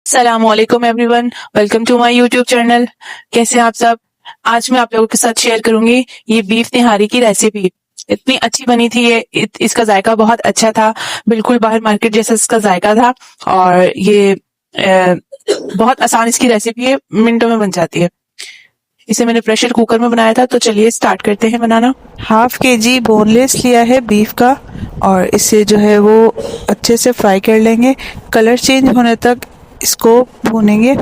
अस्सलामुअलैकुम everyone, welcome to my YouTube channel. कैसे हैं आप सब? आज मैं आप लोगों के साथ शेयर करूंगी ये बीफ निहारी की रेसिपी। इतनी अच्छी बनी थी ये, इसका जायका बहुत अच्छा था, बिल्कुल बाहर मार्केट जैसा इसका जायका था। और ये बहुत आसान इसकी रेसिपी है, मिनटों में बन जाती है। इसे मैंने प्रेशर कुकर में बनाया था, तो चलिए स्टार्ट करते हैं बनाना। हाफ के जी बोनलेस लिया है बीफ का, और इसे जो है वो अच्छे से फ्राई कर लेंगे। कलर चेंज होने तक इसको भूनेंगे।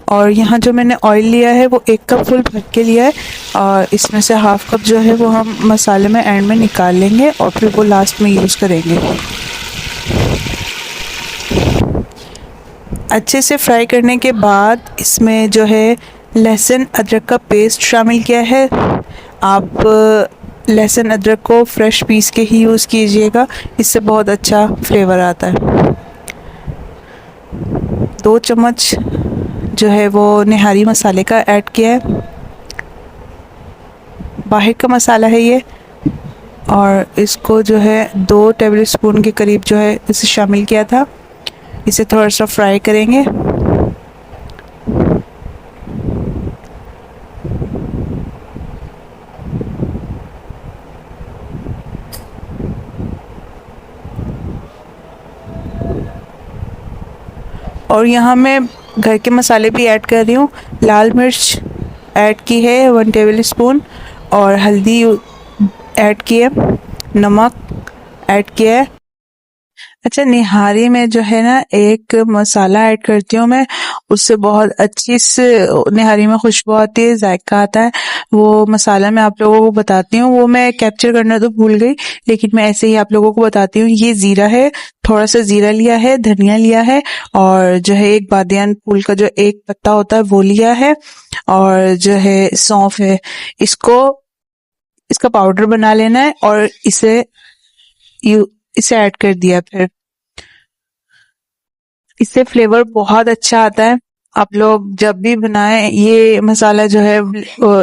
और यहाँ जो मैंने ऑयल लिया है वो 1 कप फुल भर के लिया है, और इसमें से हाफ कप जो है वो हम मसाले में एंड में निकाल लेंगे और फिर वो लास्ट में यूज़ करेंगे। अच्छे से फ्राई करने के बाद इसमें जो है लहसुन अदरक का पेस्ट शामिल किया है। आप लहसुन अदरक को फ्रेश पीस के ही यूज़ कीजिएगा, इससे बहुत अच्छा फ्लेवर आता है। 2 चम्मच जो है वो निहारी मसाले का ऐड किया है, बाहर का मसाला है ये। और इसको जो है 2 टेबल स्पून के करीब जो है इसे शामिल किया था। इसे थोड़ा सा फ्राई करेंगे। और यहाँ मैं घर के मसाले भी ऐड कर रही हूँ। लाल मिर्च ऐड की है 1 टेबल स्पून, और हल्दी ऐड की है, नमक ऐड किया है। अच्छा, निहारी में जो है ना एक मसाला ऐड करती हूँ मैं, उससे बहुत अच्छी से निहारी में खुशबू आती है, जायका आता है। वो मसाला मैं आप लोगों को बताती हूँ, वो मैं कैप्चर करना तो भूल गई, लेकिन मैं ऐसे ही आप लोगों को बताती हूँ। ये जीरा है, थोड़ा सा जीरा लिया है, धनिया लिया है, और जो है एक बादियान फूल का जो एक पत्ता होता है वो लिया है, और जो है सौंफ है। इसका पाउडर बना लेना है और इसे ऐड कर दिया। फिर इससे फ्लेवर बहुत अच्छा आता है। आप लोग जब भी बनाएं ये मसाला जो है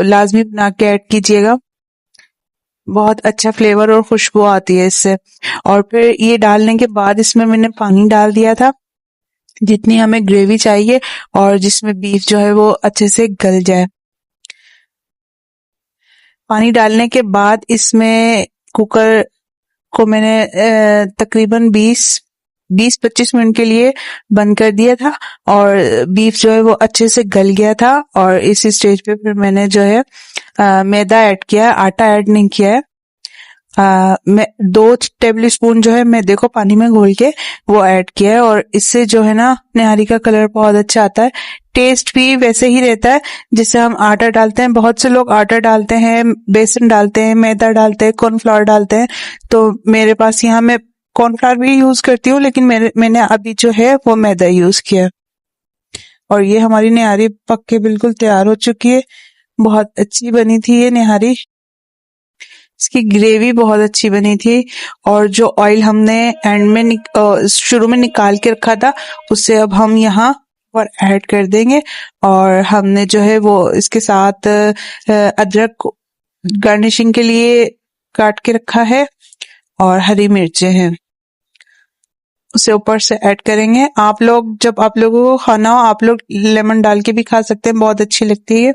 लाजमी बना के ऐड कीजिएगा, बहुत अच्छा फ्लेवर और खुशबू आती है इससे। और फिर ये डालने के बाद इसमें मैंने पानी डाल दिया था, जितनी हमें ग्रेवी चाहिए और जिसमें बीफ जो है वो अच्छे से गल जाए। पानी डालने के बाद इसमें कुकर को मैंने तकरीबन 20-25 मिनट के लिए बंद कर दिया था, और बीफ जो है वो अच्छे से गल गया था। और इस स्टेज पे फिर मैंने जो है मैदा ऐड किया है, आटा ऐड नहीं किया है। मैं 2 टेबल स्पून जो है मैदे को पानी में घोल के वो ऐड किया है, और इससे जो है ना निहारी का कलर बहुत अच्छा आता है। टेस्ट भी वैसे ही रहता है जिससे हम आटा डालते हैं। बहुत से लोग आटा डालते हैं, बेसन डालते हैं, मैदा डालते हैं, कॉर्नफ्लोर डालते हैं। तो मेरे पास यहाँ मैं कॉर्नफ्लोर भी यूज करती हूँ, लेकिन मैंने अभी जो है वो मैदा यूज किया। और ये हमारी निहारी पक के बिल्कुल तैयार हो चुकी है। बहुत अच्छी बनी थी ये निहारी, इसकी ग्रेवी बहुत अच्छी बनी थी। और जो ऑयल हमने एंड में शुरू में निकाल के रखा था, उससे अब हम यहाँ पर ऐड कर देंगे। और हमने जो है वो इसके साथ अदरक गार्निशिंग के लिए काट के रखा है, और हरी मिर्चें हैं, उसे ऊपर से ऐड करेंगे। आप लोग जब आप लोगों को खाना हो, आप लोग लेमन डाल के भी खा सकते हैं, बहुत अच्छी लगती है।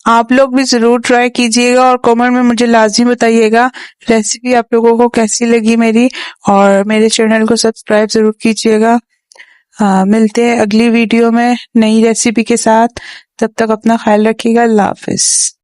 आप लोग भी जरूर ट्राई कीजिएगा और कमेंट में मुझे लाजमी बताइएगा रेसिपी आप लोगों को कैसी लगी मेरी, और मेरे चैनल को सब्सक्राइब जरूर कीजिएगा। मिलते हैं अगली वीडियो में नई रेसिपी के साथ। तब तक अपना ख्याल रखिएगा। अल्लाह हाफिज।